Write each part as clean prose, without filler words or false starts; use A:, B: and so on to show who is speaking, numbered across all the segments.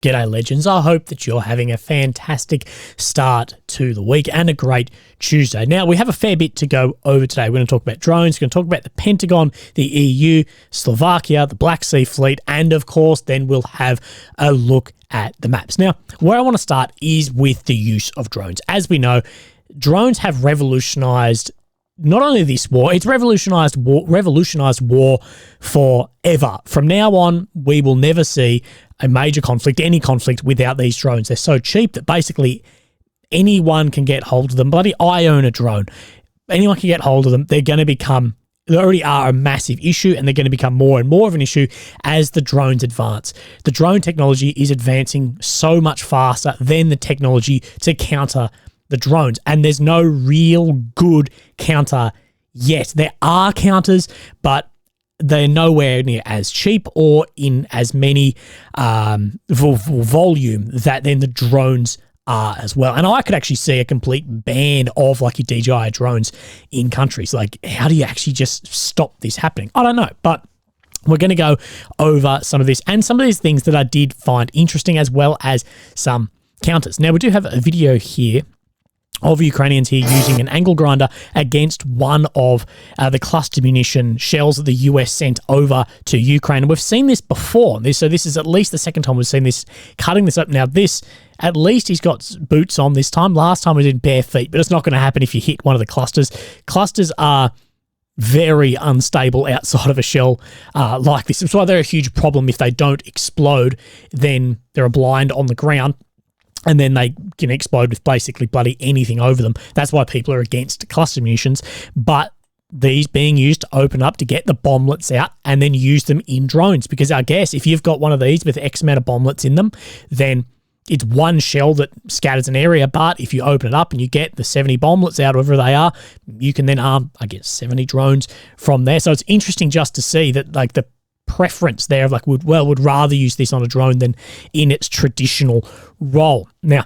A: G'day legends, I hope that you're having a fantastic start to the week and a great Tuesday. Now, we have a fair bit to go over today. We're going to talk about drones, we're going to talk about the Pentagon, the EU, Slovakia, the Black Sea Fleet, and of course, then we'll have a look at the maps. Now, where I want to start is with the use of drones. As we know, drones have revolutionized not only this war, it's revolutionized war forever. From now on, we will never see a major conflict, any conflict, without these drones. They're so cheap that basically anyone can get hold of them. Bloody, I own a drone. Anyone can get hold of them. They already are a massive issue, and they're going to become more and more of an issue as the drones advance. The drone technology is advancing so much faster than the technology to counter the drones, and there's no real good counter yet. There are counters, but they're nowhere near as cheap or in as many volume that then the drones are as well. And I could actually see a complete ban of like your DJI drones in countries. Like, how do you actually just stop this happening? I don't know, but we're going to go over some of this and some of these things that I did find interesting, as well as some counters. Now, we do have a video here of Ukrainians here using an angle grinder against one of the cluster munition shells that the US sent over to Ukraine. And we've seen this before. So this is at least the second time we've seen this, cutting this up. Now this, at least he's got boots on this time. Last time we did bare feet, but it's not going to happen if you hit one of the clusters. Clusters are very unstable outside of a shell like this. That's why they're a huge problem. If they don't explode, then they're a blind on the ground, and then they can explode with basically bloody anything over them. That's why people are against cluster munitions. But these being used to open up to get the bomblets out and then use them in drones. Because I guess if you've got one of these with X amount of bomblets in them, then it's one shell that scatters an area. But if you open it up and you get the 70 bomblets out, wherever they are, you can then arm, I guess, 70 drones from there. So it's interesting just to see that, like, the preference there of like, would rather use this on a drone than in its traditional role. Now,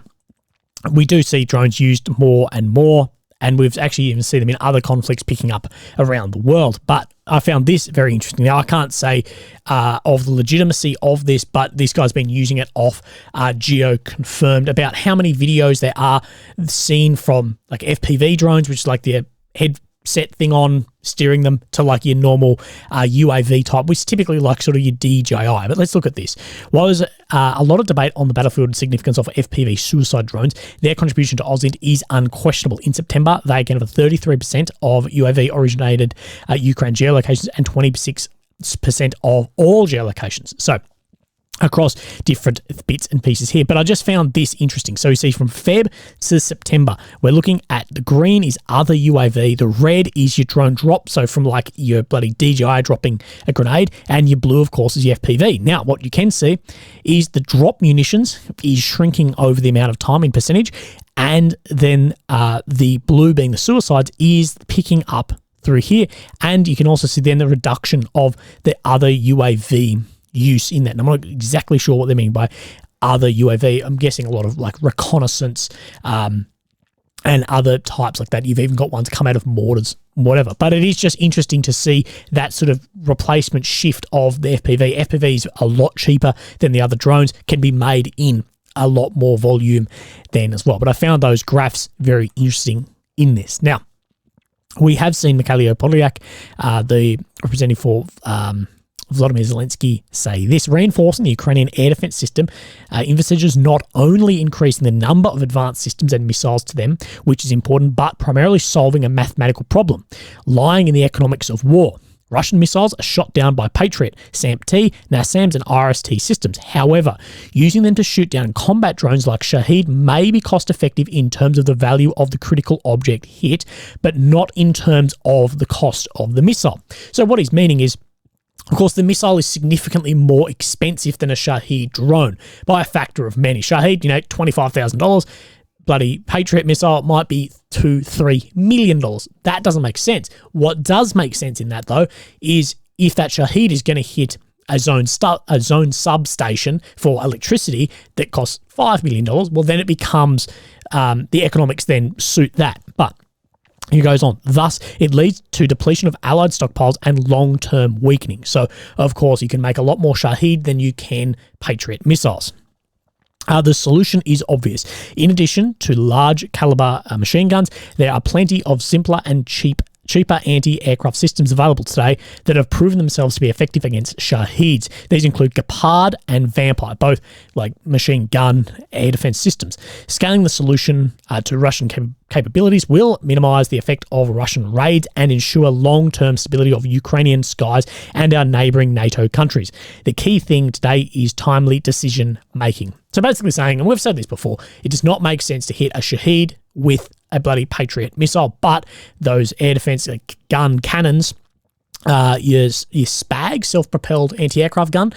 A: we do see drones used more and more, and we've actually even seen them in other conflicts picking up around the world. But I found this very interesting. Now, I can't say of the legitimacy of this, but this guy's been using it off geo-confirmed about how many videos there are seen from like FPV drones, which is like the headset thing on, steering them, to like your normal UAV type, which is typically like sort of your DJI. But let's look at this. While there's a lot of debate on the battlefield significance of FPV suicide drones, their contribution to AusInt is unquestionable. In September, they accounted for 33% of UAV-originated Ukraine geolocations and 26% of all geolocations. So across different bits and pieces here. But I just found this interesting. So you see from Feb to September, we're looking at the green is other UAV, the red is your drone drop, so from like your bloody DJI dropping a grenade, and your blue, of course, is your FPV. Now, what you can see is the drop munitions is shrinking over the amount of time in percentage, and then the blue being the suicides is picking up through here, and you can also see then the reduction of the other UAV use in that. And I'm not exactly sure what they mean by other UAV. I'm guessing a lot of like reconnaissance and other types like that. You've even got ones come out of mortars, whatever. But it is just interesting to see that sort of replacement shift of the FPV. FPV is a lot cheaper than the other drones, can be made in a lot more volume then as well. But I found those graphs very interesting in this. Now, we have seen Mikhailo Podolyak, the representative for Volodymyr Zelensky, say this: reinforcing the Ukrainian air defense system envisages not only increasing the number of advanced systems and missiles to them, which is important, but primarily solving a mathematical problem lying in the economics of war. Russian missiles are shot down by Patriot, SAMP-T, NASAMS, and RST systems. However, using them to shoot down combat drones like Shahed may be cost-effective in terms of the value of the critical object hit, but not in terms of the cost of the missile. So what he's meaning is, of course, the missile is significantly more expensive than a Shahed drone by a factor of many. Shahed, $25,000. Bloody Patriot missile might be $2-3 million. That doesn't make sense. What does make sense in that, though, is if that Shahed is going to hit a zone substation for electricity that costs $5 million, well, then it becomes the economics then suit that. But he goes on, thus, it leads to depletion of allied stockpiles and long-term weakening. So, of course, you can make a lot more Shahed than you can Patriot missiles. The solution is obvious. In addition to large caliber machine guns, there are plenty of simpler and cheaper anti-aircraft systems available today that have proven themselves to be effective against Shaheeds. These include Gepard and Vampire, both like machine gun air defense systems. Scaling the solution to Russian capabilities will minimize the effect of Russian raids and ensure long-term stability of Ukrainian skies and our neighboring NATO countries. The key thing today is timely decision making. So basically saying, and we've said this before, it does not make sense to hit a Shaheed with a bloody Patriot missile, but those air defense gun cannons, your SPAG, self-propelled anti-aircraft gun,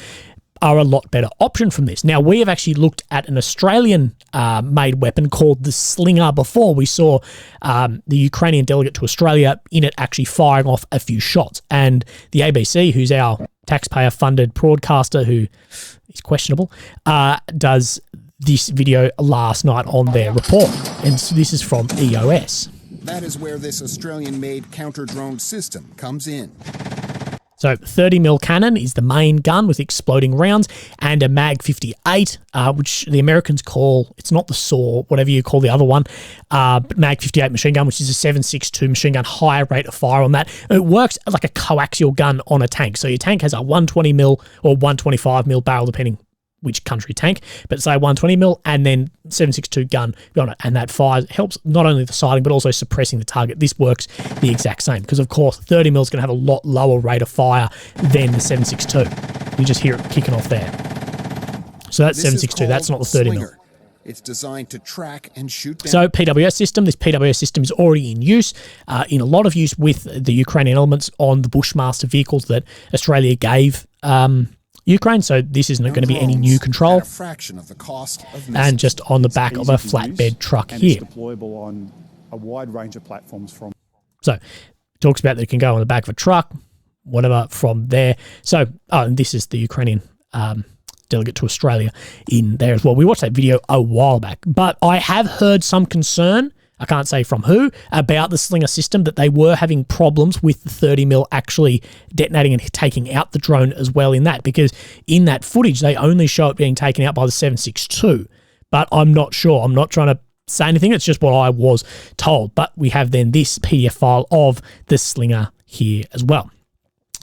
A: are a lot better option from this. Now, we have actually looked at an Australian made weapon called the Slinger before. We saw the Ukrainian delegate to Australia in it actually firing off a few shots. And the ABC, who's our taxpayer-funded broadcaster who is questionable, does this video last night on their report. And so this is from EOS.
B: That is where this Australian-made counter-drone system comes in.
A: So 30mm cannon is the main gun with exploding rounds, and a Mag 58, which the Americans call, it's not the SAW, whatever you call the other one, but Mag 58 machine gun, which is a 7.62 machine gun, higher rate of fire on that. It works like a coaxial gun on a tank. So your tank has a 120mm or 125mm barrel, depending which country tank, but say 120mm and then 7.62 gun on it, and that fires, helps not only the sighting but also suppressing the target. This works the exact same because, of course, 30mm is going to have a lot lower rate of fire than the 7.62. You just hear it kicking off there. So that's 7.62. That's not the 30mm.
B: Slinger. It's designed to track and shoot down.
A: So PWS system, this PWS system is already in use, in a lot of use with the Ukrainian elements on the Bushmaster vehicles that Australia gave Ukraine, so this isn't going to be any new control.
B: A fraction of the cost of
A: and just on the back of a flatbed truck
C: and
A: here.
C: It's deployable on a wide range of platforms from.
A: So it talks about that it can go on the back of a truck, whatever, from there. So, and this is the Ukrainian delegate to Australia in there as well. We watched that video a while back, but I have heard some concern, I can't say from who, about the Slinger system, that they were having problems with the 30mm actually detonating and taking out the drone as well in that, because in that footage, they only show it being taken out by the 7.62. But I'm not sure. I'm not trying to say anything. It's just what I was told. But we have then this PDF file of the Slinger here as well.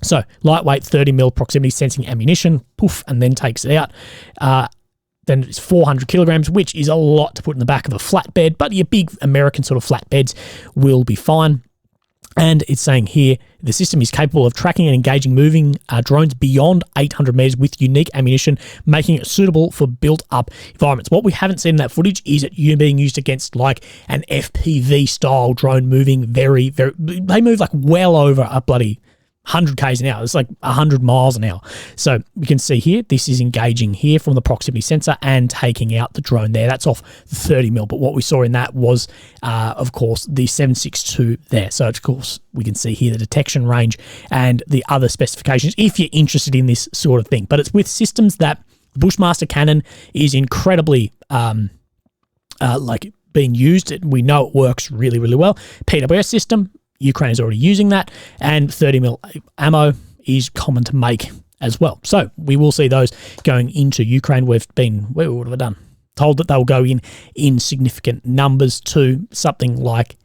A: So lightweight 30mm proximity sensing ammunition, poof, and then takes it out. Then it's 400 kilograms, which is a lot to put in the back of a flatbed, but your big American sort of flatbeds will be fine. And it's saying here, the system is capable of tracking and engaging moving drones beyond 800 meters with unique ammunition, making it suitable for built-up environments. What we haven't seen in that footage is it being used against like an FPV-style drone moving very, very... They move like well over a bloody 100 k's an hour. It's like 100 miles an hour. So we can see here, this is engaging here from the proximity sensor and taking out the drone there. That's off the 30mm. But what we saw in that was, of course, the 7.62 there. So, of course, we can see here the detection range and the other specifications if you're interested in this sort of thing. But it's with systems that the Bushmaster cannon is incredibly like being used. We know it works really, really well. PWS system, Ukraine is already using that, and 30mm ammo is common to make as well. So we will see those going into Ukraine. We've been, what have I done? Told that they'll go in significant numbers to something like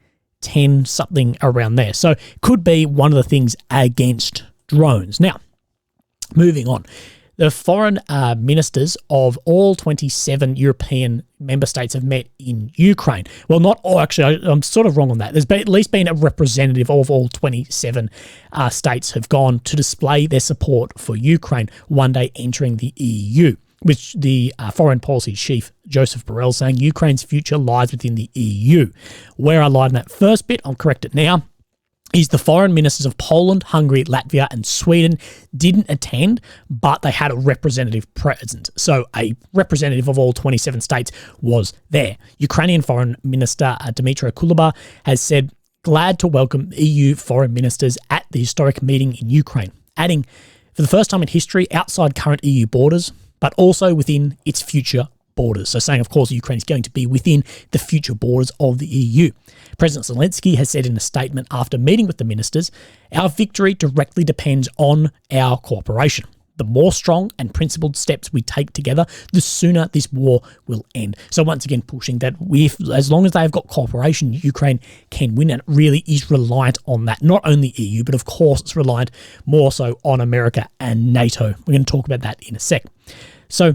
A: 10, something around there. So could be one of the things against drones. Now, moving on. The foreign ministers of all 27 European member states have met in Ukraine. Well, not all, actually, I'm sort of wrong on that. There's at least been a representative of all 27 states have gone to display their support for Ukraine one day entering the EU, which the foreign policy chief, Joseph Borrell, saying Ukraine's future lies within the EU. Where I lied in that first bit, I'll correct it now, is the foreign ministers of Poland, Hungary, Latvia, and Sweden didn't attend, but they had a representative present. So a representative of all 27 states was there. Ukrainian Foreign Minister Dmytro Kuleba has said, glad to welcome EU foreign ministers at the historic meeting in Ukraine, adding, for the first time in history, outside current EU borders, but also within its future borders. So saying, of course, Ukraine is going to be within the future borders of the EU. President Zelensky has said in a statement after meeting with the ministers, our victory directly depends on our cooperation. the more strong and principled steps we take together, the sooner this war will end. So once again, pushing that as long as they've got cooperation, Ukraine can win, and it really is reliant on that. Not only EU, but of course it's reliant more so on America and NATO. We're going to talk about that in a sec. So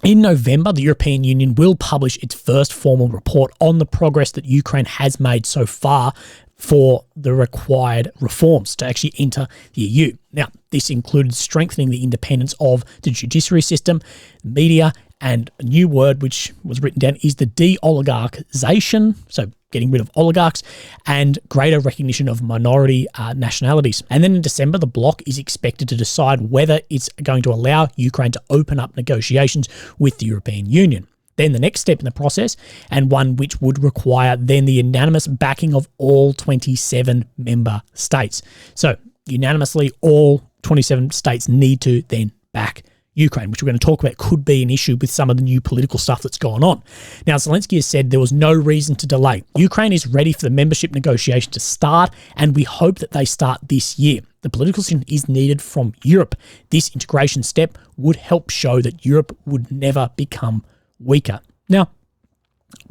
A: in November, the European Union will publish its first formal report on the progress that Ukraine has made so far for the required reforms to actually enter the EU. Now, this included strengthening the independence of the judiciary system, media, and a new word which was written down is the de-oligarchization, so getting rid of oligarchs, and greater recognition of minority nationalities. And then in December, the bloc is expected to decide whether it's going to allow Ukraine to open up negotiations with the European Union. Then the next step in the process, and one which would require then the unanimous backing of all 27 member states. So unanimously, all 27 states need to then back Ukraine, which we're going to talk about could be an issue with some of the new political stuff that's gone on. Now, Zelensky has said there was no reason to delay. Ukraine is ready for the membership negotiation to start, and we hope that they start this year. The political decision is needed from Europe. This integration step would help show that Europe would never become weaker. Now,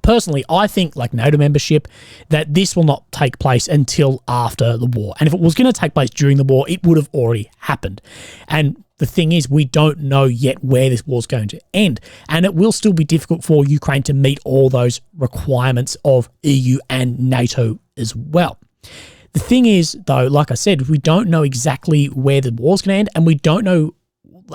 A: personally, I think, like NATO membership, that this will not take place until after the war. And if it was going to take place during the war, it would have already happened. And the thing is, we don't know yet where this war is going to end. And it will still be difficult for Ukraine to meet all those requirements of EU and NATO as well. The thing is, though, like I said, we don't know exactly where the war's going to end, and we don't know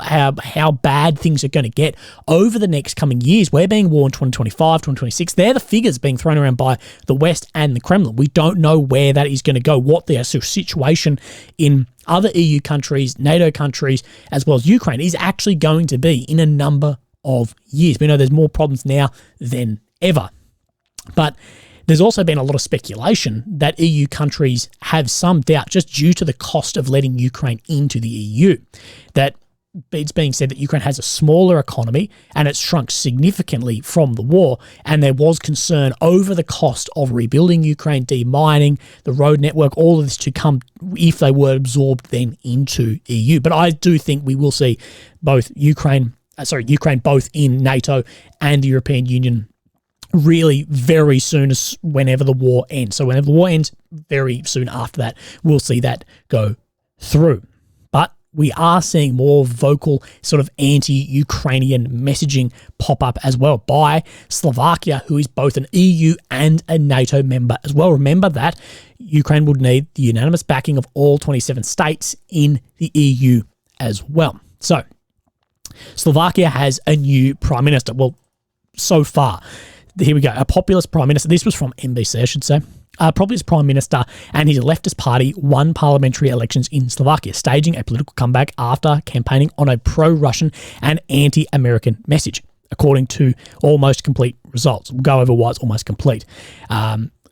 A: how bad things are going to get over the next coming years. We're being war in 2025, 2026. They're the figures being thrown around by the West and the Kremlin. We don't know where that is going to go, what the situation in other EU countries, NATO countries, as well as Ukraine is actually going to be in a number of years. We know there's more problems now than ever. But there's also been a lot of speculation that EU countries have some doubt just due to the cost of letting Ukraine into the EU, that it's being said that Ukraine has a smaller economy and it's shrunk significantly from the war, and there was concern over the cost of rebuilding Ukraine, demining the road network, all of this to come if they were absorbed then into EU. But I do think we will see both Ukraine both in NATO and the European Union really very soon, as whenever the war ends. So whenever the war ends, very soon after that, we'll see that go through. But we are seeing more vocal sort of anti-Ukrainian messaging pop up as well by Slovakia, who is both an EU and a NATO member as well. Remember that Ukraine would need the unanimous backing of all 27 states in the EU as well. So Slovakia has a new prime minister. Well, so far, here we go. A populist prime minister. This was from NBC, I should say. Populist prime minister and his leftist party won parliamentary elections in Slovakia, staging a political comeback after campaigning on a pro-Russian and anti-American message, according to almost complete results. We'll go over why it's almost complete.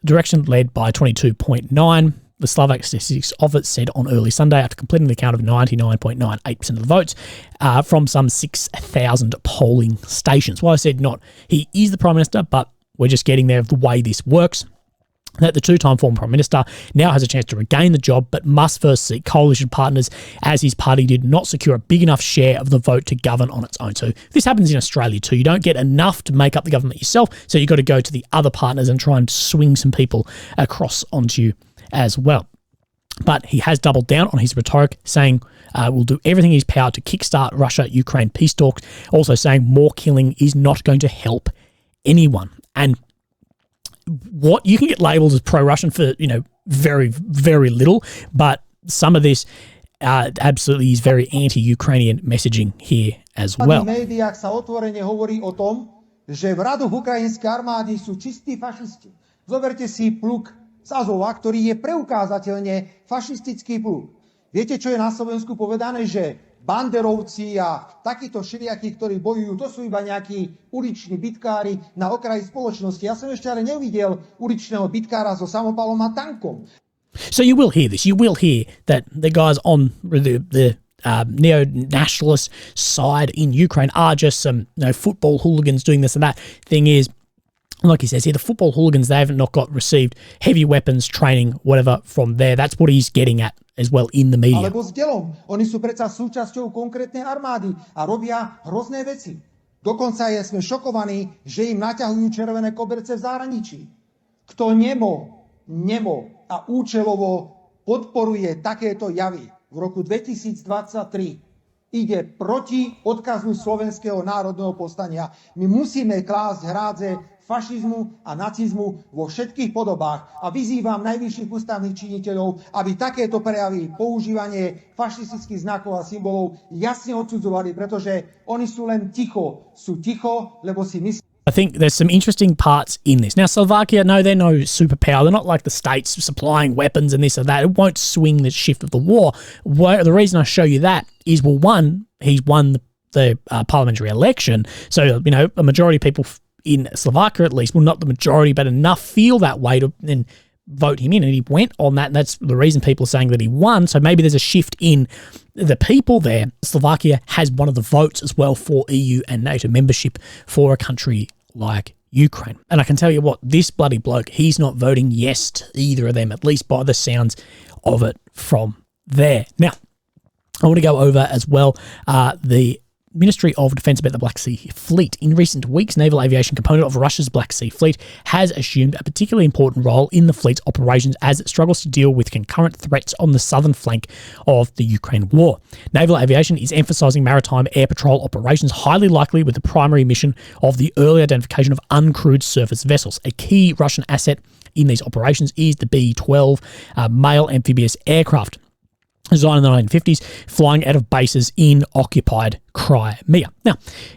A: Direction led by 22.9%. The Slovak statistics of it said on early Sunday, after completing the count of 99.98% of the votes from some 6,000 polling stations. Well, I said not he is the Prime Minister, but we're just getting there of the way this works. That the two-time former Prime Minister now has a chance to regain the job, but must first seek coalition partners, as his party did not secure a big enough share of the vote to govern on its own. So this happens in Australia too. You don't get enough to make up the government yourself, so you've got to go to the other partners and try and swing some people across onto you as well. But he has doubled down on his rhetoric, saying we'll do everything in his power to kickstart Russia-Ukraine peace talks, also saying more killing is not going to help anyone. And what you can get labelled as pro-Russian for, very, very little, but some of this absolutely is very anti-Ukrainian messaging here as well.
D: V médiách sa otvorene hovorí o tom, že v radoch ukrajinskej armády sú čistí fašisti. Zoberte si pluk z Azova, ktorý je preukázateľne fašistický pluk. Viete, čo je na Slovensku povedané, že banderovci a takíto všelijakí, ktorí bojujú, to sú iba nejakí uliční bitkári na okraji spoločnosti. Ja som ešte ale nevidel uličného bitkára so samopalom a tankom.
A: So you will hear this. You will hear that the guys on the neo-nationalist side in Ukraine are just some football hooligans doing this and that. Thing is, like he says here, the football hooligans, they haven't not got received heavy weapons training, whatever, from there. That's what he's getting at as well in the media.
D: Alebo s delom. Oni sú predsa súčasťou konkrétnej armády a robia hrozné veci. Dokonca sme šokovaní, že im naťahujú červené koberce v zahraničí. Kto nemo a účelovo podporuje takéto javy v roku 2023, ide proti odkazu Slovenského národného povstania. My musíme klásť hrádze fašizmu a nacizmu vo všetkých podobách a vyzývam najvyšších ústavných činiteľov, aby takéto prejavy, používanie fašistických znakov a symbolov jasne odsudzovali, pretože oni sú len ticho. Sú ticho, lebo si myslia.
A: I think there's some interesting parts in this. Now, Slovakia, no, they're no superpower. They're not like the States supplying weapons and this or that. It won't swing the shift of the war. The reason I show you that is, well, one, he's won the parliamentary election. So, you know, a majority of people in Slovakia, at least, well, not the majority, but enough feel that way to then vote him in. And he went on that. And that's the reason people are saying that he won. So maybe there's a shift in the people there. Slovakia has one of the votes as well for EU and NATO membership for a country like Ukraine. And I can tell you what, this bloody bloke, he's not voting yes to either of them, at least by the sounds of it from there. Now, I want to go over as well the Ministry of Defence about the Black Sea Fleet. In recent weeks, naval aviation component of Russia's Black Sea Fleet has assumed a particularly important role in the fleet's operations as it struggles to deal with concurrent threats on the southern flank of the Ukraine war. Naval aviation is emphasising maritime air patrol operations, highly likely with the primary mission of the early identification of uncrewed surface vessels. A key Russian asset in these operations is the B-12 male amphibious aircraft, designed in the 1950s, flying out of bases in occupied Crimea. Now,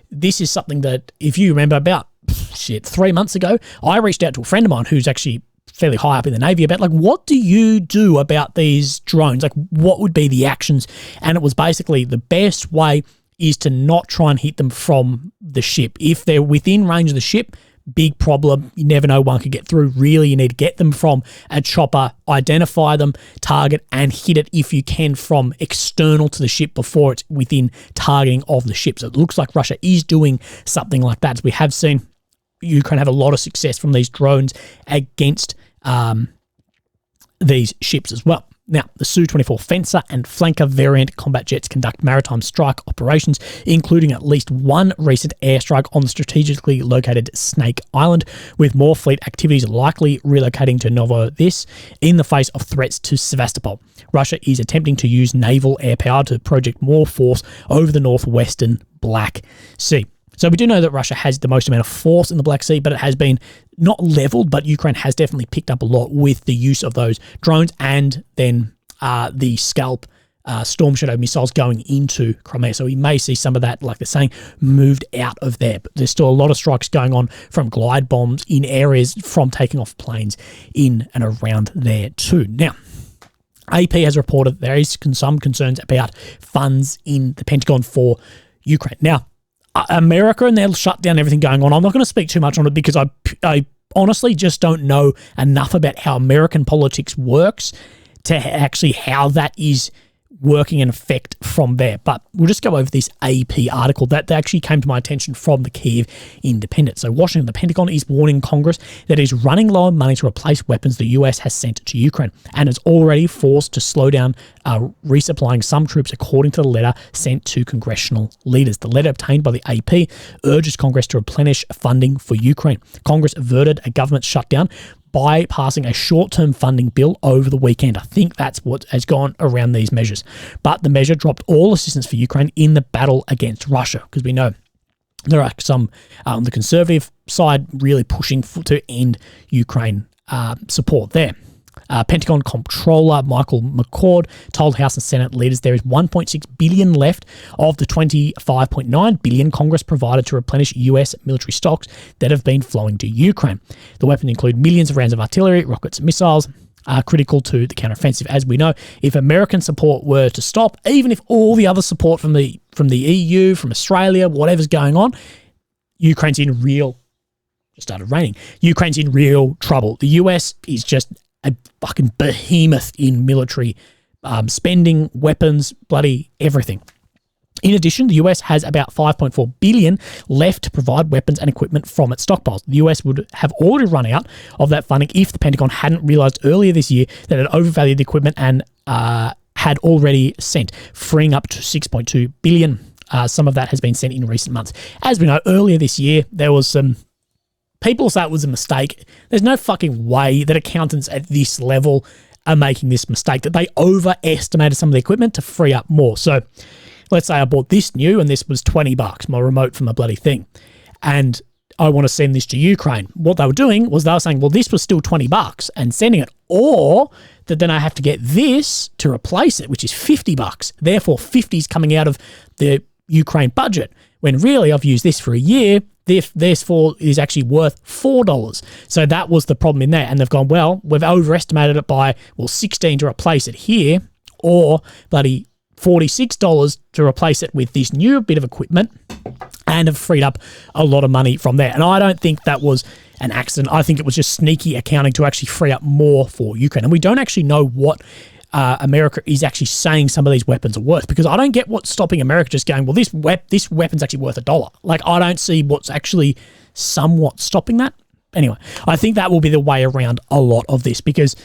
A: this is something that, if you remember, about 3 months ago, I reached out to a friend of mine who's actually fairly high up in the Navy about, like, what do you do about these drones? Like, what would be the actions? And it was basically the best way is to not try and hit them from the ship. If they're within range of the ship, big problem. You never know, one could get through. Really, you need to get them from a chopper, identify them, target, and hit it if you can from external to the ship before it's within targeting of the ship. So it looks like Russia is doing something like that. So we have seen Ukraine have a lot of success from these drones against these ships as well. Now, the Su-24 Fencer and Flanker variant combat jets conduct maritime strike operations, including at least one recent airstrike on the strategically located Snake Island, with more fleet activities likely relocating to Novo-This in the face of threats to Sevastopol. Russia is attempting to use naval air power to project more force over the northwestern Black Sea. So we do know that Russia has the most amount of force in the Black Sea, but it has been not leveled, but Ukraine has definitely picked up a lot with the use of those drones and then the Scalp Storm Shadow missiles going into Crimea. So we may see some of that, like they're saying, moved out of there. But there's still a lot of strikes going on from glide bombs in areas from taking off planes in and around there too. Now, AP has reported there is some concerns about funds in the Pentagon for Ukraine. Now, America and their shutdown, everything going on, I'm not going to speak too much on it because I honestly just don't know enough about how American politics works to actually how that is working in effect from there. But we'll just go over this AP article that actually came to my attention from the Kyiv Independent. So Washington, the Pentagon is warning Congress that it is running low on money to replace weapons the US has sent to Ukraine and is already forced to slow down resupplying some troops, according to the letter sent to congressional leaders. The letter obtained by the AP urges Congress to replenish funding for Ukraine. Congress averted a government shutdown by passing a short-term funding bill over the weekend. I think that's what has gone around these measures. But the measure dropped all assistance for Ukraine in the battle against Russia, because we know there are some on the conservative side really pushing to end Ukraine support there. Pentagon Comptroller Michael McCord told House and Senate leaders there is $1.6 billion left of the $25.9 billion Congress provided to replenish US military stocks that have been flowing to Ukraine. The weapons include millions of rounds of artillery, rockets, and missiles, critical to the counteroffensive. As we know, if American support were to stop, even if all the other support from the EU, from Australia, whatever's going on, Ukraine's in real. Just started raining. Ukraine's in real trouble. The US is just a fucking behemoth in military spending, weapons, bloody everything. In addition, the US has about $5.4 billion left to provide weapons and equipment from its stockpiles. The US would have already run out of that funding if the Pentagon hadn't realized earlier this year that it overvalued the equipment and had already sent, freeing up to $6.2 billion. Some of that has been sent in recent months. As we know, earlier this year, there was some people say it was a mistake. There's no fucking way that accountants at this level are making this mistake, that they overestimated some of the equipment to free up more. So let's say I bought this new and this was $20, my remote for my bloody thing, and I want to send this to Ukraine. What they were doing was they were saying, well, this was still $20 and sending it, or that then I have to get this to replace it, which is $50. Therefore, 50 is coming out of the Ukraine budget, when really I've used this for a year. Therefore, it is actually worth $4. So that was the problem in there. And they've gone, well, we've overestimated it by, well, 16 to replace it here, or bloody $46 to replace it with this new bit of equipment, and have freed up a lot of money from there. And I don't think that was an accident. I think it was just sneaky accounting to actually free up more for Ukraine. And we don't actually know what America is actually saying some of these weapons are worth, because I don't get what's stopping America just going, well, this weapon's actually worth $1. Like, I don't see what's actually somewhat stopping that. Anyway, I think that will be the way around a lot of this, because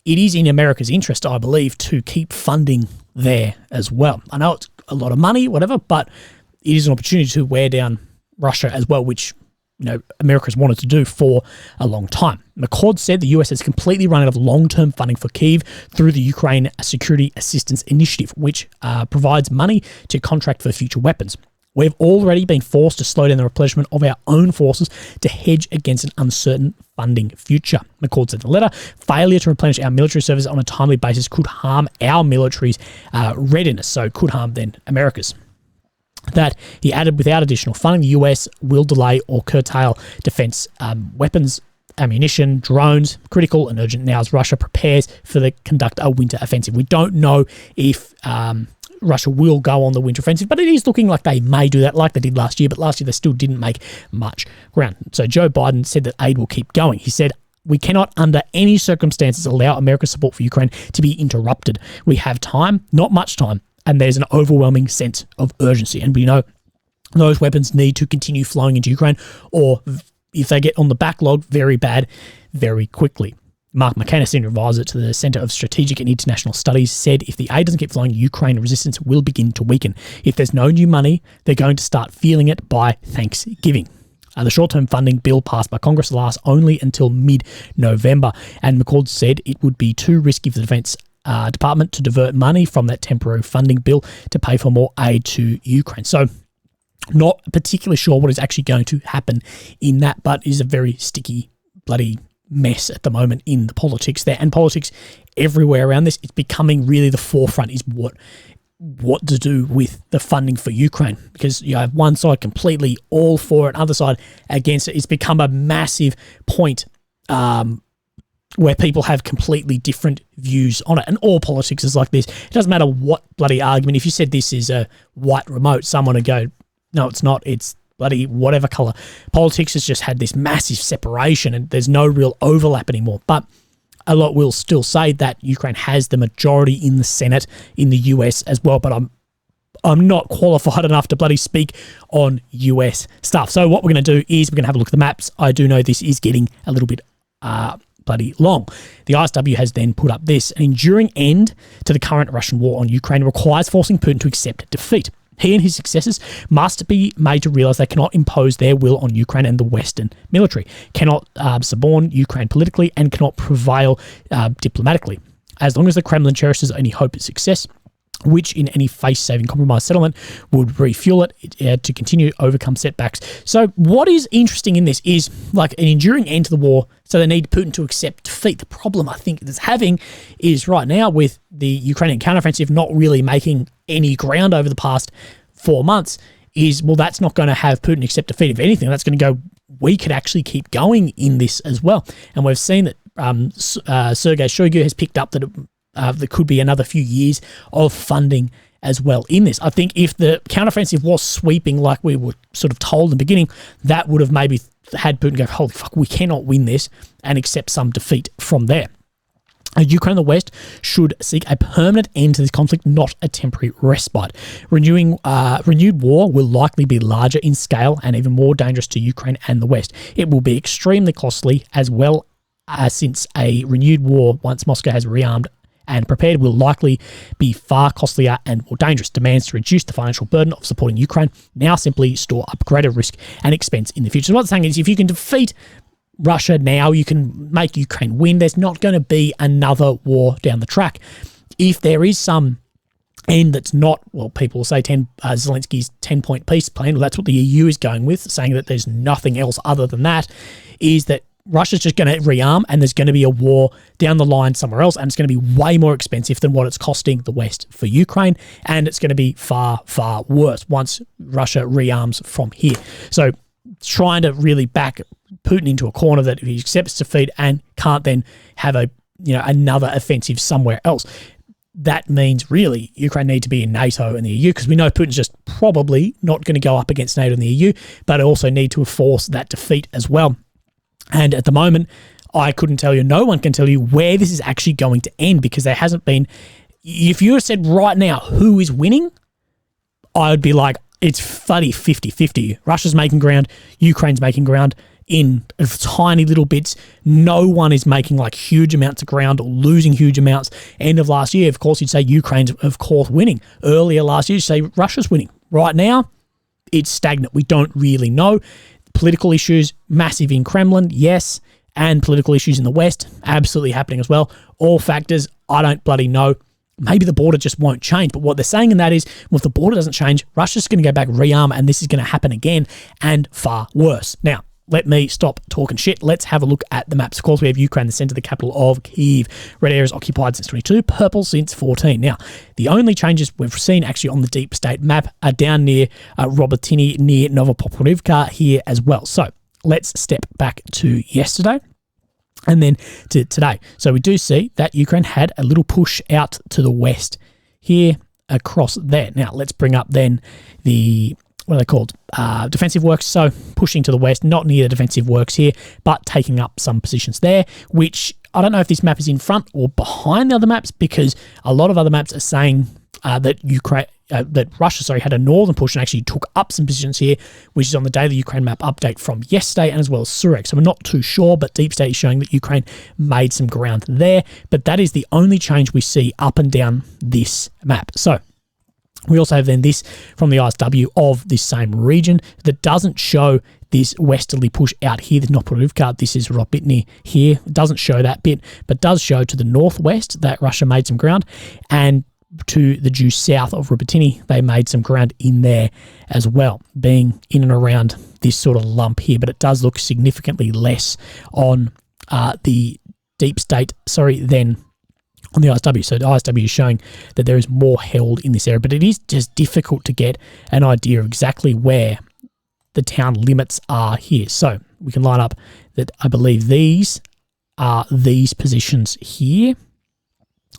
A: it is in America's interest, I believe, to keep funding there as well. I know it's a lot of money, whatever, but it is an opportunity to wear down Russia as well, which, you know, America's wanted to do for a long time. McCord said the US has completely run out of long-term funding for Kyiv through the Ukraine Security Assistance Initiative, which provides money to contract for future weapons. We've already been forced to slow down the replenishment of our own forces to hedge against an uncertain funding future. McCord said in the letter, failure to replenish our military services on a timely basis could harm our military's readiness, so could harm then America's. That, he added, without additional funding, the US will delay or curtail defense weapons, ammunition, drones, critical and urgent now as Russia prepares for the conduct a winter offensive. We don't know if Russia will go on the winter offensive, but it is looking like they may do that, like they did last year, but last year they still didn't make much ground. So Joe Biden said that aid will keep going. He said, we cannot under any circumstances allow America's support for Ukraine to be interrupted. We have time, not much time, and there's an overwhelming sense of urgency. And we know those weapons need to continue flowing into Ukraine, or if they get on the backlog, very bad, very quickly. Mark McKenna, senior advisor to the Centre of Strategic and International Studies, said if the aid doesn't keep flowing, Ukraine resistance will begin to weaken. If there's no new money, they're going to start feeling it by Thanksgiving. The short-term funding bill passed by Congress lasts only until mid-November, and McCord said it would be too risky for the Defence Department to divert money from that temporary funding bill to pay for more aid to Ukraine. So, not particularly sure what is actually going to happen in that, but it is a very sticky, bloody mess at the moment in the politics there, and politics everywhere around this. It's becoming really the forefront is what to do with the funding for Ukraine, because you have one side completely all for it, other side against it. It's become a massive point where people have completely different views on it, and all politics is like this. It doesn't matter what bloody argument. If you said this is a white remote, someone would go, no, it's not. It's bloody whatever color. Politics has just had this massive separation, and there's no real overlap anymore. But a lot will still say that Ukraine has the majority in the Senate in the US as well. But I'm not qualified enough to bloody speak on US stuff. So what we're going to do is we're going to have a look at the maps. I do know this is getting a little bit bloody long. The ISW has then put up this: an enduring end to the current Russian war on Ukraine requires forcing Putin to accept defeat. He and his successors must be made to realise they cannot impose their will on Ukraine and the Western military, cannot suborn Ukraine politically, and cannot prevail diplomatically. As long as the Kremlin cherishes any hope of success, which in any face-saving compromise settlement would refuel it to continue to overcome setbacks. So what is interesting in this is like an enduring end to the war, so they need Putin to accept defeat. The problem I think it's having is right now with the Ukrainian counteroffensive not really making any ground over the past 4 months is, well, that's not going to have Putin accept defeat. If anything, that's going to go, we could actually keep going in this as well. And we've seen that Sergei Shoigu has picked up that there could be another few years of funding as well in this. I think if the counteroffensive was sweeping like we were sort of told in the beginning, that would have maybe had Putin go, holy fuck, we cannot win this, and accept some defeat from there. Ukraine and the West should seek a permanent end to this conflict, not a temporary respite. Renewed war will likely be larger in scale and even more dangerous to Ukraine and the West. It will be extremely costly as well, since a renewed war, once Moscow has rearmed and prepared, will likely be far costlier and more dangerous. Demands to reduce the financial burden of supporting Ukraine now simply store up greater risk and expense in the future. So what I'm saying is, if you can defeat Russia now, you can make Ukraine win. There's not going to be another war down the track. If there is some end that's not, well, people will say Zelensky's 10-point peace plan, well, that's what the EU is going with, saying that there's nothing else other than that, is that Russia's just going to rearm and there's going to be a war down the line somewhere else, and it's going to be way more expensive than what it's costing the West for Ukraine, and it's going to be far, far worse once Russia rearms from here. So trying to really back Putin into a corner that if he accepts defeat and can't then have another offensive somewhere else, that means really Ukraine need to be in NATO and the EU, because we know Putin's just probably not going to go up against NATO and the EU, but also need to force that defeat as well. And at the moment, I couldn't tell you, no one can tell you where this is actually going to end, because there hasn't been, if you said right now who is winning, I would be like, it's funny 50-50. Russia's making ground, Ukraine's making ground in tiny little bits. No one is making like huge amounts of ground or losing huge amounts. End of last year, of course, you'd say Ukraine's, of course, winning. Earlier last year, you'd say Russia's winning. Right now, it's stagnant. We don't really know. Political issues, massive in Kremlin, yes, and political issues in the West, absolutely happening as well. All factors, I don't bloody know. Maybe the border just won't change. But what they're saying in that is, well, if the border doesn't change, Russia's going to go back, rearm, and this is going to happen again, and far worse. Now, let me stop talking shit. Let's have a look at the maps. Of course, we have Ukraine, the centre, the capital of Kyiv. Red areas occupied since 22, purple since 14. Now, the only changes we've seen actually on the deep state map are down near Robotyny, near Novopokrovka here as well. So let's step back to yesterday and then to today. So we do see that Ukraine had a little push out to the west here across there. Now, let's bring up then the, what are they called? Defensive works. So pushing to the west, not near the defensive works here, but taking up some positions there, which I don't know if this map is in front or behind the other maps, because a lot of other maps are saying that Russia had a northern push and actually took up some positions here, which is on the daily Ukraine map update from yesterday, and as well as Surak. So we're not too sure, but Deep State is showing that Ukraine made some ground there. But that is the only change we see up and down this map. So we also have then this from the ISW of this same region that doesn't show this westerly push out here, the Noporovka. This is Robotyny here. It doesn't show that bit, but does show to the northwest that Russia made some ground, and to the due south of Robotyny, they made some ground in there as well, being in and around this sort of lump here. But it does look significantly less on the deep state, than on the ISW. So the ISW is showing that there is more held in this area, but it is just difficult to get an idea of exactly where the town limits are here. So we can line up that I believe these are these positions here.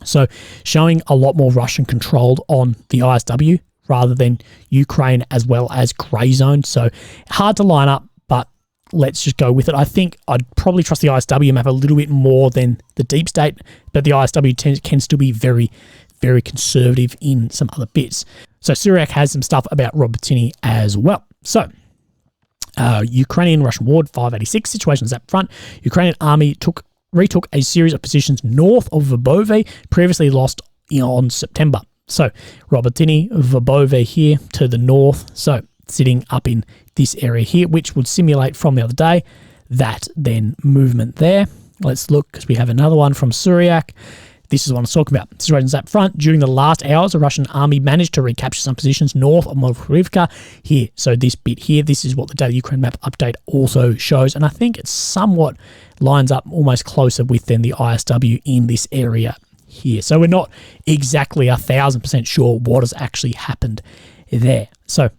A: So showing a lot more Russian controlled on the ISW rather than Ukraine as well as grey zone. So hard to line up, but let's just go with it. I think I'd probably trust the ISW map a little bit more than the deep state, but the ISW can still be very, very conservative in some other bits. So Surak has some stuff about Robotyny as well. So Ukrainian-Russian war, 586, situations up front. Ukrainian army retook a series of positions north of Verbove, previously lost on September. So Robotyny, Verbove here to the north, so sitting up in this area here, which would simulate from the other day that then movement there. Let's look, because we have another one from Surak. This is what I'm talking about. Situations up front. During the last hours, the Russian army managed to recapture some positions north of Mokrivka here. So this bit here, this is what the Daily Ukraine Map update also shows. And I think it somewhat lines up almost closer with then the ISW in this area here. So we're not exactly 1,000% sure what has actually happened there. So,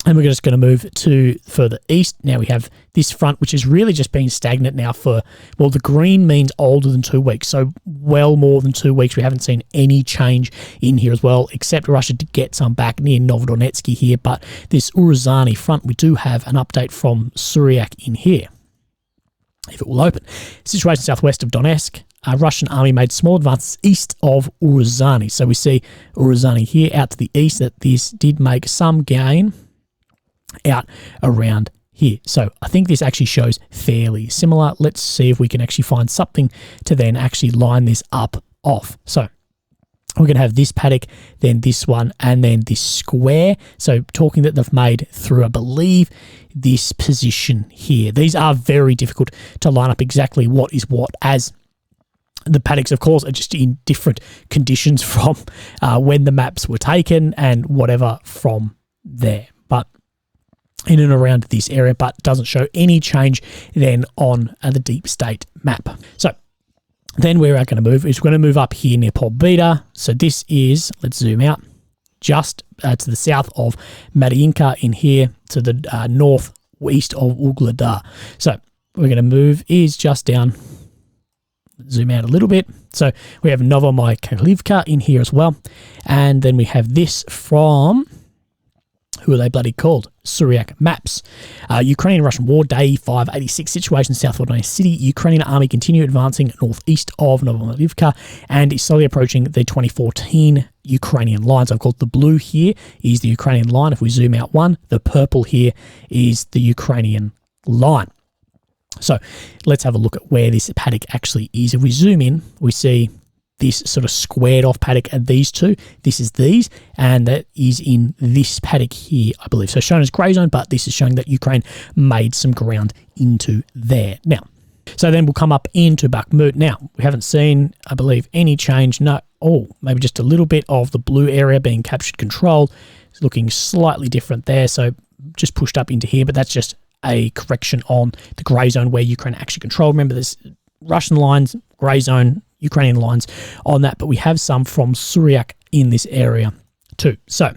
A: and we're just going to move to further east. Now we have this front, which has really just been stagnant now for, well, the green means older than 2 weeks. So well more than 2 weeks. We haven't seen any change in here as well, except Russia did get some back near Novodonetsky here. But this Uruzani front, we do have an update from Surak in here, if it will open. Situation southwest of Donetsk. Russian army made small advances east of Uruzani. So we see Uruzani here out to the east, that this did make some gain out around here. So I think this actually shows fairly similar. Let's see if we can actually find something to then actually line this up off. So we're going to have this paddock, then this one, and then this square. So talking that they've made through, I believe, this position here. These are very difficult to line up exactly what is what, as the paddocks, of course, are just in different conditions from when the maps were taken and whatever from there. But in and around this area, but doesn't show any change then on the deep state map. So then where we're going to move is we're going to move up here near Pobeda. So this is, let's zoom out, just to the south of Mariinka in here, to the northeast of Ugledar. So we're going to move is just down, zoom out a little bit. So we have Novomykhailivka in here as well. And then we have this from, who are they bloody called? Suryak Maps. Ukrainian-Russian War, Day 586, situation south of Donetsk City. Ukrainian army continue advancing northeast of Novomykhailivka and is slowly approaching the 2014 Ukrainian lines. I've called the blue here is the Ukrainian line. If we zoom out one, the purple here is the Ukrainian line. So let's have a look at where this paddock actually is. If we zoom in, we see this sort of squared off paddock and these two. This is these, and that is in this paddock here, I believe. So shown as grey zone, but this is showing that Ukraine made some ground into there. Now, so then we'll come up into Bakhmut. Now, we haven't seen, I believe, any change. No, maybe just a little bit of the blue area being captured controlled. It's looking slightly different there. So just pushed up into here, but that's just a correction on the grey zone where Ukraine actually controlled. Remember, there's Russian lines, grey zone, Ukrainian lines on that, but we have some from Suryak in this area too. So,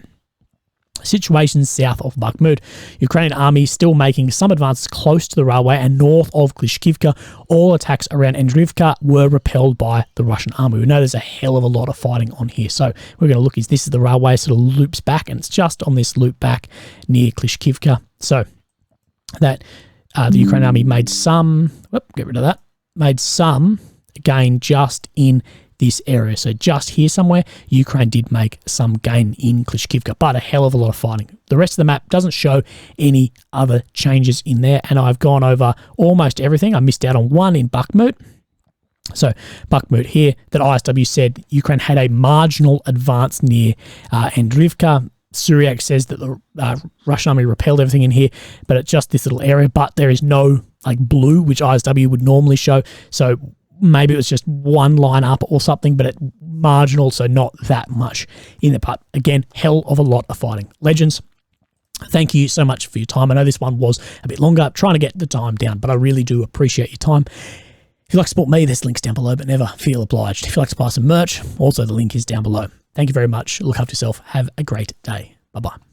A: situations south of Bakhmut. Ukrainian army still making some advances close to the railway and north of Klishkivka. All attacks around Andrivka were repelled by the Russian army. We know there's a hell of a lot of fighting on here. So we're going to look, this is the railway, sort of loops back, and it's just on this loop back near Klishkivka. So that the Ukrainian army made some, get rid of that, made some gain just in this area. So just here somewhere, Ukraine did make some gain in Klishkivka, but a hell of a lot of fighting. The rest of the map doesn't show any other changes in there, and I've gone over almost everything. I missed out on one in Bakhmut. So Bakhmut here, that ISW said Ukraine had a marginal advance near Andrivka. Suryak says that the Russian army repelled everything in here, but it's just this little area, but there is no like blue, which ISW would normally show. So maybe it was just one line up or something, but it marginal, so not that much in the part. Again, hell of a lot of fighting. Legends, thank you so much for your time. I know this one was a bit longer, trying to get the time down, but I really do appreciate your time. If you'd like to support me, there's links down below, but never feel obliged. If you'd like to buy some merch, also the link is down below. Thank you very much. Look after yourself. Have a great day. Bye-bye.